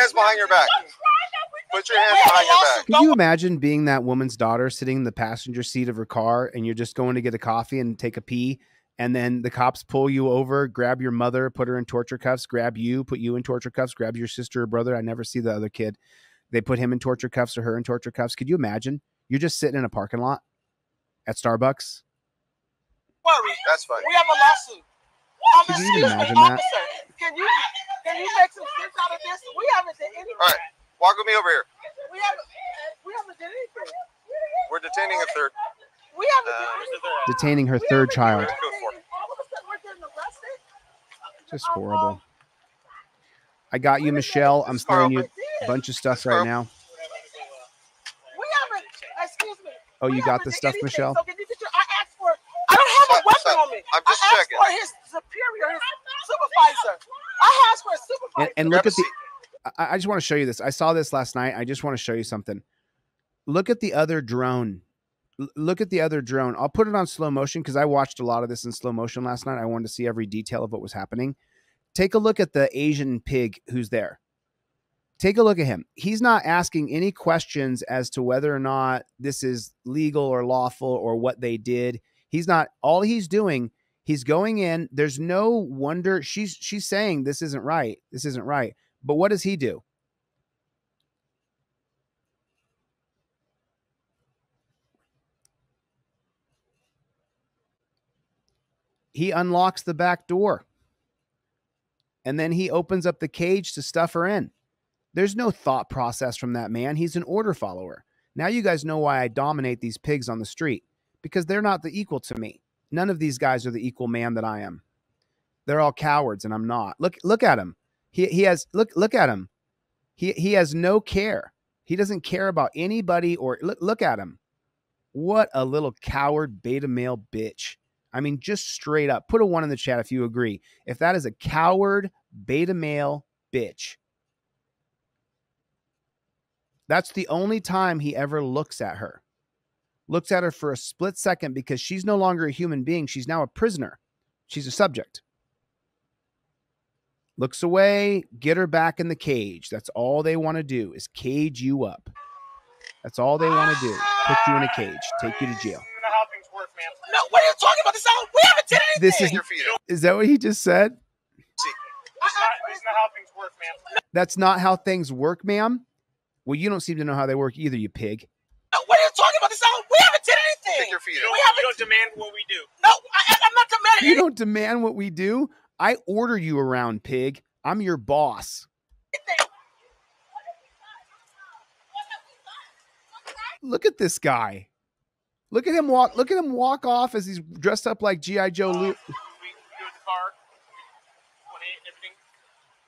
hands behind your back. Put your hands behind your back. Can you imagine being that woman's daughter sitting in the passenger seat of her car and you're just going to get a coffee and take a pee, and then the cops pull you over, grab your mother, put her in torture cuffs, grab you, put you in torture cuffs, grab your sister or brother. I never see the other kid. They put him in torture cuffs or her in torture cuffs. Could you imagine? You're just sitting in a parking lot at Starbucks. That's fine. We have a lawsuit. Could you even imagine that? Officer, can you make some sense out of this? We haven't done anything. All right, walk with me over here. We haven't done anything. We're detaining a third. We haven't done anything. Detaining her third child. Go for it. All of a sudden we're getting arrested. Just horrible. I got you, Michelle. I'm sending you a bunch of stuff right now. We haven't, excuse me. Oh, you got the stuff, Michelle? So can you get I asked for, I don't have a weapon on me. I'm just checking. I asked for his superior, his supervisor. I asked for a supervisor. And look at the, I just want to show you this. I saw this last night. I just want to show you something. Look at the other drone. Look at the other drone. I'll put it on slow motion because I watched a lot of this in slow motion last night. I wanted to see every detail of what was happening. Take a look at the Asian pig who's there. Take a look at him. He's not asking any questions as to whether or not this is legal or lawful or what they did. He's not, all he's doing, he's going in. There's no wonder. She's saying this isn't right. This isn't right. But what does he do? He unlocks the back door. And then he opens up the cage to stuff her in. There's no thought process from that man. He's an order follower. Now you guys know why I dominate these pigs on the street. Because they're not the equal to me. None of these guys are the equal man that I am. They're all cowards and I'm not. Look at him. He has look at him. He has no care. He doesn't care about anybody or look at him. What a little coward beta male bitch. I mean, just straight up. Put a 1 in the chat if you agree. If that is a coward beta male bitch. That's the only time he ever looks at her. Looks at her for a split second because she's no longer a human being. She's now a prisoner. She's a subject. Looks away, get her back in the cage. That's all they want to do is cage you up. That's all they want to do. Put you in a cage. Take you to jail. No, what are you talking about? We haven't done anything. Is that what he just said? That's not how things work, ma'am. That's not how things work, ma'am? Well, you don't seem to know how they work either, you pig. No, what are you talking about? We haven't done anything. Take your feet We up. haven't. You don't demand what we do. No, I'm not demanding You don't demand what we do? I order you around, pig. I'm your boss. anything. Look at this guy. Look at him walk. Look at him walk off as he's dressed up like G.I. Joe. We go to the car. Everything.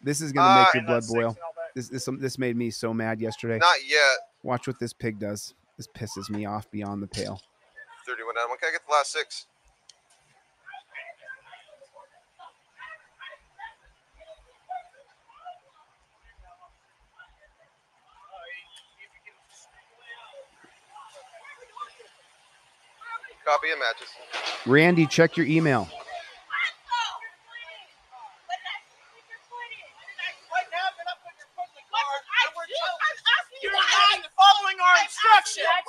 This is gonna make your And blood that's boil. six and all that. This made me so mad yesterday. Not yet. Watch what this pig does. This pisses me off beyond the pale. 31 down. Can I get the last 6? Copy and matches. Randy, check your email. You're not following our instructions. I'm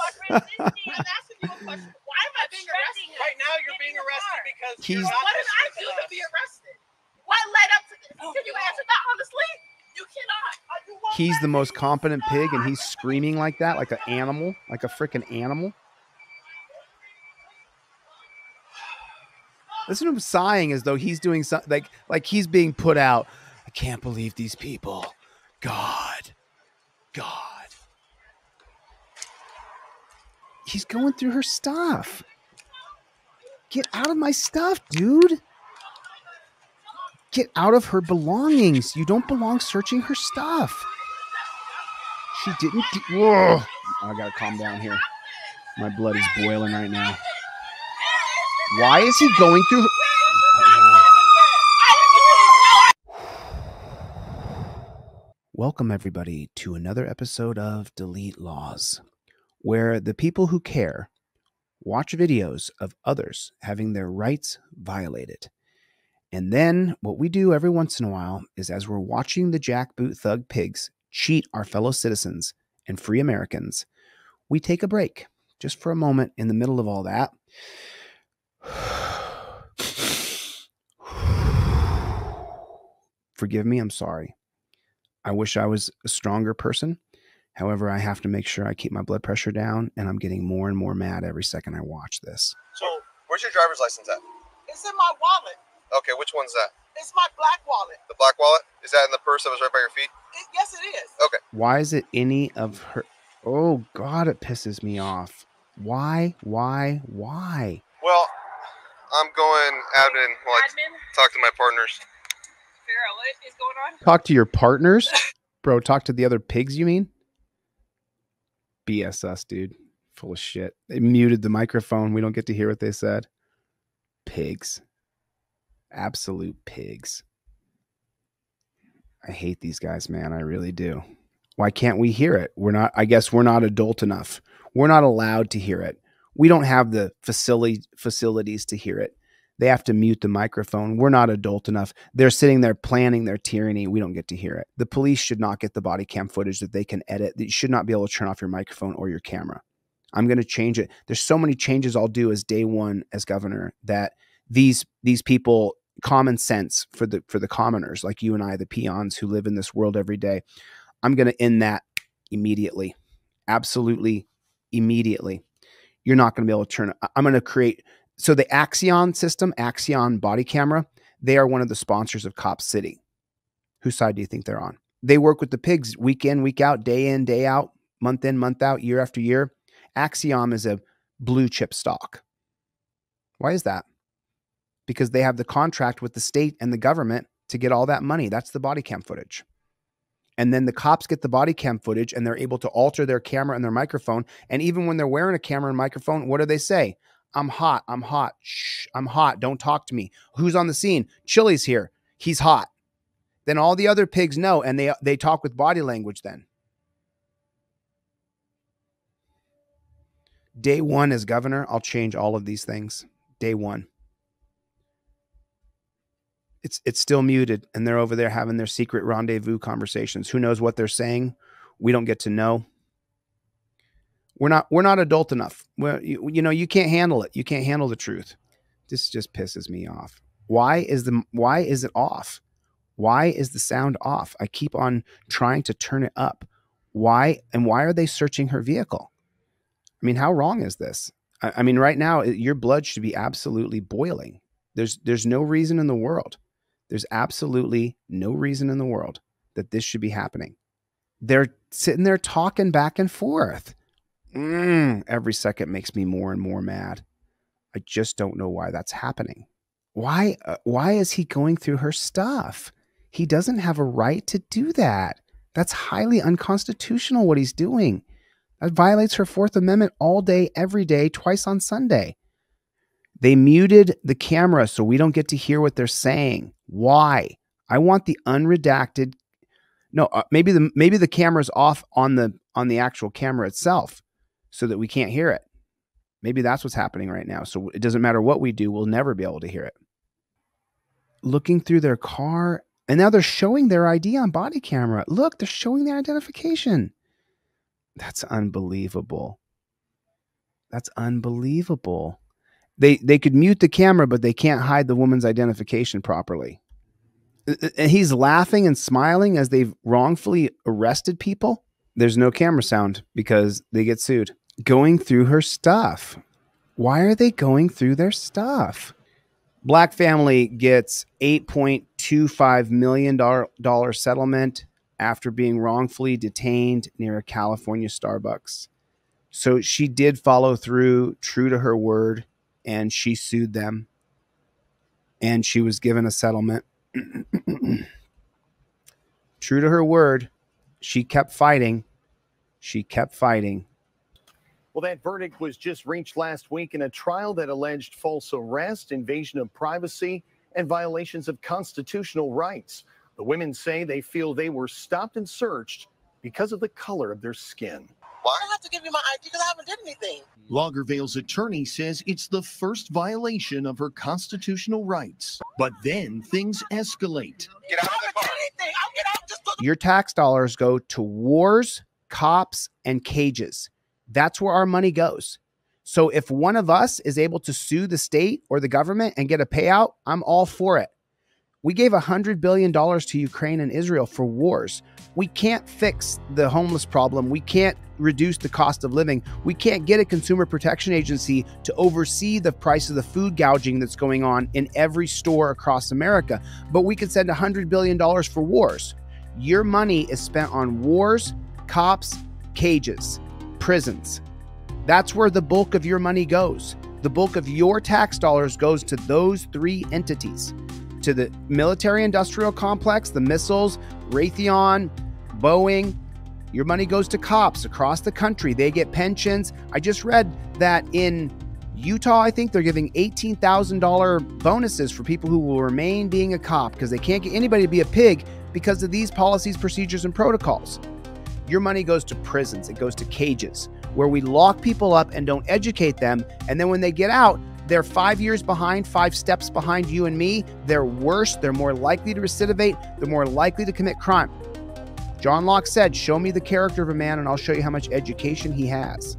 asking you a question. Why am I being arrested? Right now, you're being arrested because He's- what did I do to be arrested? What led up to this? Can you answer that honestly? You cannot. He's the most competent pig, and he's screaming like that, like an animal, like a freaking animal. Listen to him sighing as though he's doing something like he's being put out. I can't believe these people. God. He's going through her stuff. Get out of my stuff, dude. Get out of her belongings. You don't belong searching her stuff. She didn't. Whoa. I gotta calm down here. My blood is boiling right now. Why is he going through? Welcome, everybody, to another episode of Delete Lawz, where the people who care watch videos of others having their rights violated. And then what we do every once in a while is as we're watching the jackboot thug pigs cheat our fellow citizens and free Americans, we take a break just for a moment in the middle of all that. Forgive me, I'm sorry. I wish I was a stronger person. However, I have to make sure I keep my blood pressure down, and I'm getting more and more mad every second I watch this. So, where's your driver's license at? It's in my wallet. Okay, which one's that? It's my black wallet. The black wallet? Is that in the purse that was right by your feet? Yes, it is. Okay. Why is it any of her? Oh, God, it pisses me off. Why? Well, I'm going admin while I talk to my partners. Figure out what is going on. Talk to your partners? Bro, talk to the other pigs, you mean? BS us, dude. Full of shit. They muted the microphone. We don't get to hear what they said. Pigs. Absolute pigs. I hate these guys, man. I really do. Why can't we hear it? I guess we're not adult enough. We're not allowed to hear it. We don't have the facilities to hear it. They have to mute the microphone. We're not adult enough. They're sitting there planning their tyranny. We don't get to hear it. The police should not get the body cam footage that they can edit. You should not be able to turn off your microphone or your camera. I'm going to change it. There's so many changes I'll do as day one as governor that these people, common sense for the commoners like you and I, the peons who live in this world every day, I'm going to end that immediately. Absolutely immediately. You're not going to be able to turn it. I'm going to create. So the Axion system, Axion body camera, they are one of the sponsors of Cop City. Whose side do you think they're on? They work with the pigs week in, week out, day in, day out, month in, month out, year after year. Axiom is a blue chip stock. Why is that? Because they have the contract with the state and the government to get all that money. That's the body cam footage. And then the cops get the body cam footage and they're able to alter their camera and their microphone. And even when they're wearing a camera and microphone, what do they say? I'm hot. I'm hot. Shh, I'm hot. Don't talk to me. Who's on the scene? Chille's here. He's hot. Then all the other pigs know, and they talk with body language then. Day one as governor, I'll change all of these things. Day one. It's still muted, and they're over there having their secret rendezvous conversations. Who knows what they're saying? We don't get to know. We're not adult enough. You can't handle it. You can't handle the truth. This just pisses me off. Why is it off? Why is the sound off? I keep on trying to turn it up. Why are they searching her vehicle? I mean, how wrong is this? I mean, right now, your blood should be absolutely boiling. There's no reason in the world. There's absolutely no reason in the world that this should be happening. They're sitting there talking back and forth. Every second makes me more and more mad. I just don't know why that's happening. Why is he going through her stuff? He doesn't have a right to do that. That's highly unconstitutional what he's doing. That violates her Fourth Amendment all day, every day, twice on Sunday. They muted the camera so we don't get to hear what they're saying. Why? I want the unredacted. No, maybe the camera's off on the actual camera itself so that we can't hear it. Maybe that's what's happening right now. So it doesn't matter what we do, we'll never be able to hear it. Looking through their car, and now they're showing their ID on body camera. Look, they're showing their identification. That's unbelievable. That's unbelievable. They could mute the camera, but they can't hide the woman's identification properly. And he's laughing and smiling as they've wrongfully arrested people. There's no camera sound because they get sued. Going through her stuff. Why are they going through their stuff? Black family gets $8.25 million settlement after being wrongfully detained near a California Starbucks. So she did follow through, true to her word, and she sued them. And she was given a settlement. True to her word, she kept fighting. She kept fighting. Well, that verdict was just reached last week in a trial that alleged false arrest, invasion of privacy, and violations of constitutional rights. The women say they feel they were stopped and searched because of the color of their skin. Why do I have to give you my ID because I haven't done anything? Lagervale's attorney says it's the first violation of her constitutional rights. But then things escalate. Get out of the car. Anything. I'll get out just because Your tax dollars go to wars, cops, and cages. That's where our money goes. So if one of us is able to sue the state or the government and get a payout, I'm all for it. We gave $100 billion to Ukraine and Israel for wars. We can't fix the homeless problem. We can't reduce the cost of living. We can't get a consumer protection agency to oversee the price of the food gouging that's going on in every store across America. But we could send $100 billion for wars. Your money is spent on wars, cops, cages, prisons. That's where the bulk of your money goes. The bulk of your tax dollars goes to those three entities. To the military-industrial complex, the missiles, Raytheon, Boeing. Your money goes to cops across the country. They get pensions. I just read that in Utah, I think they're giving $18,000 bonuses for people who will remain being a cop because they can't get anybody to be a pig because of these policies, procedures, and protocols. Your money goes to prisons. It goes to cages where we lock people up and don't educate them. And then when they get out, they're 5 years behind, 5 steps behind you and me. They're worse. They're more likely to recidivate. They're more likely to commit crime. John Locke said, show me the character of a man and I'll show you how much education he has.